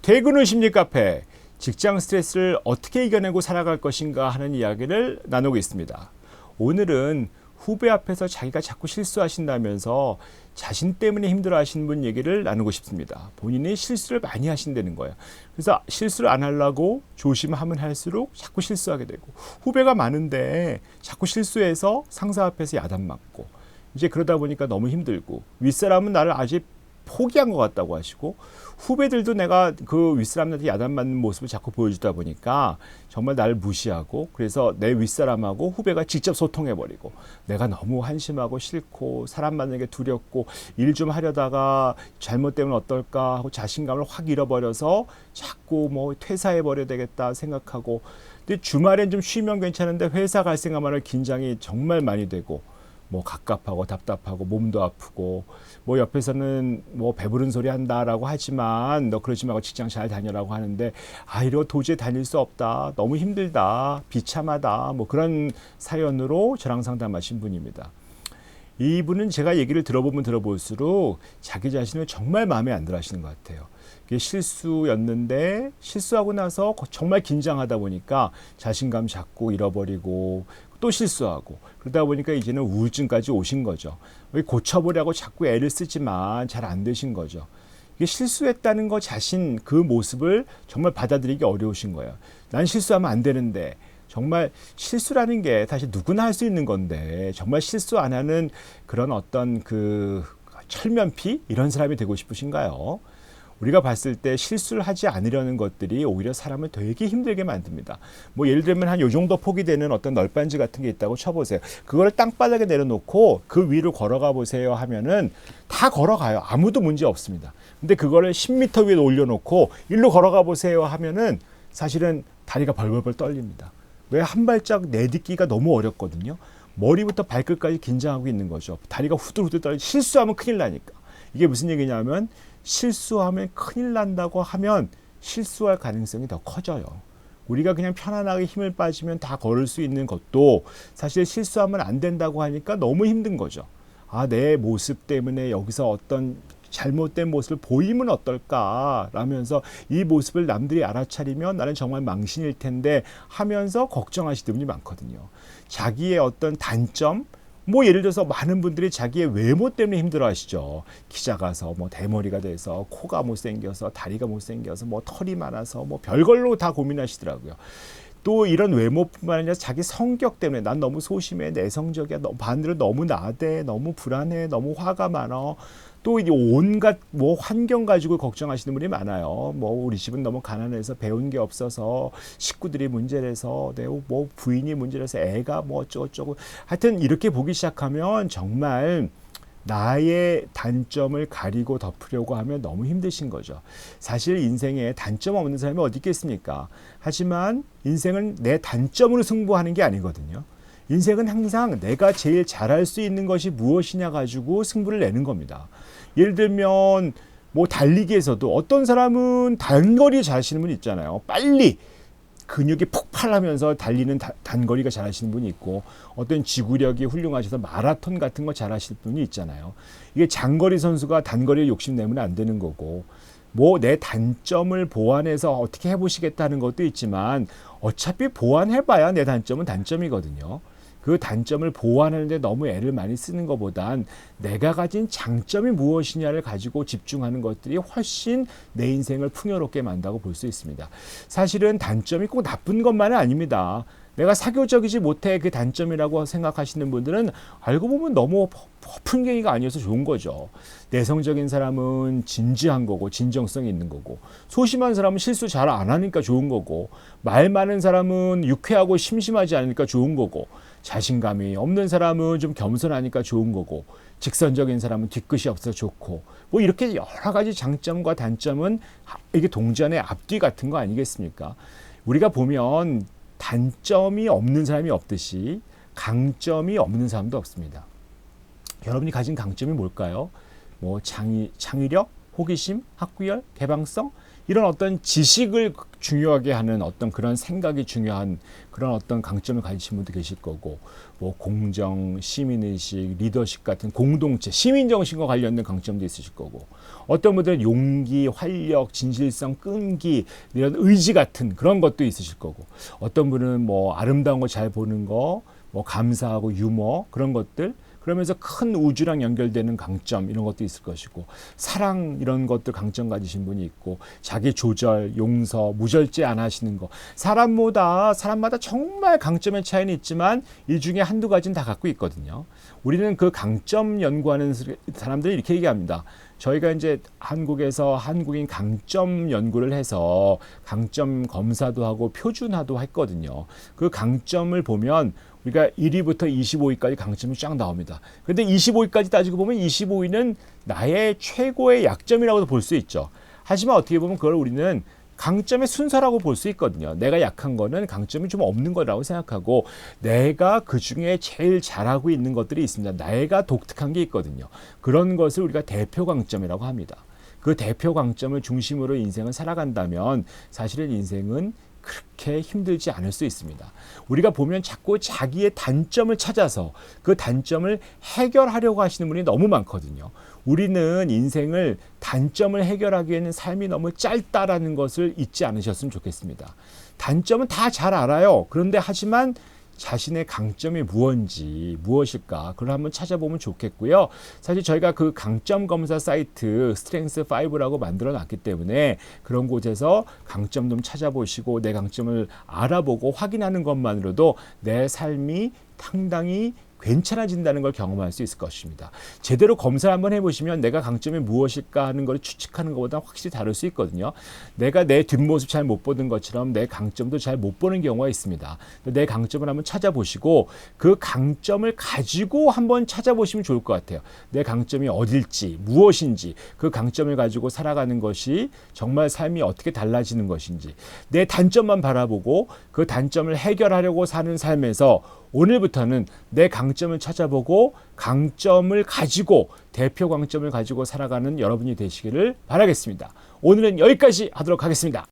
퇴근 후 심리 카페, 직장 스트레스를 어떻게 이겨내고 살아갈 것인가 하는 이야기를 나누고 있습니다. 오늘은 후배 앞에서 자기가 자꾸 실수하신다면서 자신 때문에 힘들어하시는 분 얘기를 나누고 싶습니다. 본인이 실수를 많이 하신다는 거예요. 그래서 실수를 안 하려고 조심하면 할수록 자꾸 실수하게 되고, 후배가 많은데 자꾸 실수해서 상사 앞에서 야단맞고, 이제 그러다 보니까 너무 힘들고, 윗사람은 나를 아직 포기한 것 같다고 하시고, 후배들도 내가 그 윗사람한테 야단맞는 모습을 자꾸 보여주다 보니까 정말 나를 무시하고, 그래서 내 윗사람하고 후배가 직접 소통해버리고, 내가 너무 한심하고 싫고 사람 만나는 게 두렵고 일 좀 하려다가 잘못되면 어떨까 하고 자신감을 확 잃어버려서 자꾸 뭐 퇴사해버려야 되겠다 생각하고, 근데 주말엔 좀 쉬면 괜찮은데 회사 갈 생각만 하면 긴장이 정말 많이 되고, 뭐 갑갑하고 답답하고 몸도 아프고, 뭐 옆에서는 뭐 배부른 소리 한다라고 하지만 너 그러지 말고 직장 잘 다녀라고 하는데, 아 이거 도저히 다닐 수 없다, 너무 힘들다, 비참하다, 뭐 그런 사연으로 저랑 상담하신 분입니다. 이분은 제가 얘기를 들어보면 들어볼수록 자기 자신을 정말 마음에 안 들어 하시는 것 같아요. 이게 실수였는데 실수하고 나서 정말 긴장하다 보니까 자신감 자꾸 잃어버리고 또 실수하고, 그러다 보니까 이제는 우울증까지 오신 거죠. 고쳐보려고 자꾸 애를 쓰지만 잘 안 되신 거죠. 이게 실수했다는 거 자신, 그 모습을 정말 받아들이기 어려우신 거예요. 난 실수하면 안 되는데, 정말 실수라는 게 사실 누구나 할 수 있는 건데, 정말 실수 안 하는 그런 어떤 그 철면피 이런 사람이 되고 싶으신가요? 우리가 봤을 때 실수를 하지 않으려는 것들이 오히려 사람을 되게 힘들게 만듭니다. 뭐 예를 들면 한 요 정도 폭이 되는 어떤 널빤지 같은 게 있다고 쳐보세요. 그걸 땅바닥에 내려놓고 그 위로 걸어가 보세요 하면은 다 걸어가요. 아무도 문제 없습니다. 근데 그거를 10m 위에 올려놓고 일로 걸어가 보세요 하면은 사실은 다리가 벌벌벌 떨립니다. 왜? 한 발짝 내딛기가 너무 어렵거든요. 머리부터 발끝까지 긴장하고 있는 거죠. 다리가 후들후들 떨리고, 실수하면 큰일 나니까. 이게 무슨 얘기냐면, 실수하면 큰일 난다고 하면 실수할 가능성이 더 커져요. 우리가 그냥 편안하게 힘을 빠지면 다 걸을 수 있는 것도 사실 실수하면 안 된다고 하니까 너무 힘든 거죠. 아, 내 모습 때문에 여기서 어떤 잘못된 모습을 보이면 어떨까 라면서 이 모습을 남들이 알아차리면 나는 정말 망신일 텐데 하면서 걱정하시는 분이 많거든요. 자기의 어떤 단점, 뭐 예를 들어서 많은 분들이 자기의 외모 때문에 힘들어 하시죠. 키 작아서, 뭐 대머리가 돼서, 코가 못생겨서, 다리가 못생겨서, 뭐 털이 많아서, 뭐 별걸로 다 고민하시더라고요. 또 이런 외모뿐만 아니라 자기 성격 때문에 난 너무 소심해, 내성적이야, 반대로 너무 나대, 너무 불안해, 너무 화가 많아. 또 이제 온갖 뭐 환경 가지고 걱정하시는 분이 많아요. 뭐 우리 집은 너무 가난해서 배운 게 없어서 식구들이 문제라서, 뭐 부인이 문제라서 애가 뭐 어쩌고저쩌고. 하여튼 이렇게 보기 시작하면 정말 나의 단점을 가리고 덮으려고 하면 너무 힘드신 거죠. 사실 인생에 단점 없는 사람이 어디 있겠습니까? 하지만 인생은 내 단점으로 승부하는 게 아니거든요. 인생은 항상 내가 제일 잘할 수 있는 것이 무엇이냐 가지고 승부를 내는 겁니다. 예를 들면 뭐 달리기에서도 어떤 사람은 단거리 잘하시는 분 있잖아요. 빨리 근육이 폭발하면서 달리는 단거리가 잘하시는 분이 있고, 어떤 지구력이 훌륭하셔서 마라톤 같은 거 잘하실 분이 있잖아요. 이게 장거리 선수가 단거리에 욕심내면 안 되는 거고, 뭐 내 단점을 보완해서 어떻게 해보시겠다는 것도 있지만 어차피 보완해봐야 내 단점은 단점이거든요. 그 단점을 보완하는데 너무 애를 많이 쓰는 것보단 내가 가진 장점이 무엇이냐를 가지고 집중하는 것들이 훨씬 내 인생을 풍요롭게 만다고 볼 수 있습니다. 사실은 단점이 꼭 나쁜 것만은 아닙니다. 내가 사교적이지 못해 그 단점이라고 생각하시는 분들은 알고 보면 너무 풍경이가 아니어서 좋은 거죠. 내성적인 사람은 진지한 거고 진정성이 있는 거고, 소심한 사람은 실수 잘 안 하니까 좋은 거고, 말 많은 사람은 유쾌하고 심심하지 않으니까 좋은 거고, 자신감이 없는 사람은 좀 겸손하니까 좋은 거고, 직선적인 사람은 뒤끝이 없어서 좋고, 뭐 이렇게 여러 가지 장점과 단점은 이게 동전의 앞뒤 같은 거 아니겠습니까? 우리가 보면 단점이 없는 사람이 없듯이 강점이 없는 사람도 없습니다. 여러분이 가진 강점이 뭘까요? 뭐 창의력, 호기심, 학구열, 개방성, 이런 어떤 지식을 중요하게 하는 어떤 그런 생각이 중요한 그런 어떤 강점을 가지신 분도 계실 거고, 뭐 공정, 시민의식, 리더십 같은 공동체, 시민정신과 관련된 강점도 있으실 거고, 어떤 분들은 용기, 활력, 진실성, 끈기, 이런 의지 같은 그런 것도 있으실 거고, 어떤 분은 뭐 아름다운 거 잘 보는 거, 뭐 감사하고 유머 그런 것들, 그러면서 큰 우주랑 연결되는 강점 이런 것도 있을 것이고, 사랑 이런 것들 강점 가지신 분이 있고, 자기 조절, 용서, 무절제 안 하시는 거, 사람마다 정말 강점의 차이는 있지만 이 중에 한두 가지는 다 갖고 있거든요. 우리는 그 강점 연구하는 사람들이 이렇게 얘기합니다. 저희가 이제 한국에서 한국인 강점 연구를 해서 강점 검사도 하고 표준화도 했거든요. 그 강점을 보면 우리가 1위부터 25위까지 강점이 쫙 나옵니다. 그런데 25위까지 따지고 보면 25위는 나의 최고의 약점이라고도 볼 수 있죠. 하지만 어떻게 보면 그걸 우리는 강점의 순서라고 볼 수 있거든요. 내가 약한 거는 강점이 좀 없는 거라고 생각하고, 내가 그중에 제일 잘하고 있는 것들이 있습니다. 내가 독특한 게 있거든요. 그런 것을 우리가 대표 강점이라고 합니다. 그 대표 강점을 중심으로 인생을 살아간다면 사실은 인생은 그렇게 힘들지 않을 수 있습니다. 우리가 보면 자꾸 자기의 단점을 찾아서 그 단점을 해결하려고 하시는 분이 너무 많거든요. 우리는 인생을 단점을 해결하기에는 삶이 너무 짧다라는 것을 잊지 않으셨으면 좋겠습니다. 단점은 다 잘 알아요. 그런데 하지만 자신의 강점이 무엇일까, 그걸 한번 찾아보면 좋겠고요. 사실 저희가 그 강점 검사 사이트 스트렝스5라고 만들어 놨기 때문에 그런 곳에서 강점 좀 찾아보시고 내 강점을 알아보고 확인하는 것만으로도 내 삶이 상당히 괜찮아진다는 걸 경험할 수 있을 것입니다. 제대로 검사를 한번 해보시면 내가 강점이 무엇일까 하는 걸 추측하는 것보다 확실히 다를 수 있거든요. 내가 내 뒷모습 잘 못 보는 것처럼 내 강점도 잘 못 보는 경우가 있습니다. 내 강점을 한번 찾아보시고 그 강점을 가지고 한번 찾아보시면 좋을 것 같아요. 내 강점이 어딜지, 무엇인지, 그 강점을 가지고 살아가는 것이 정말 삶이 어떻게 달라지는 것인지, 내 단점만 바라보고 그 단점을 해결하려고 사는 삶에서 오늘부터는 내 강점을 찾아보고 강점을 가지고, 대표 강점을 가지고 살아가는 여러분이 되시기를 바라겠습니다. 오늘은 여기까지 하도록 하겠습니다.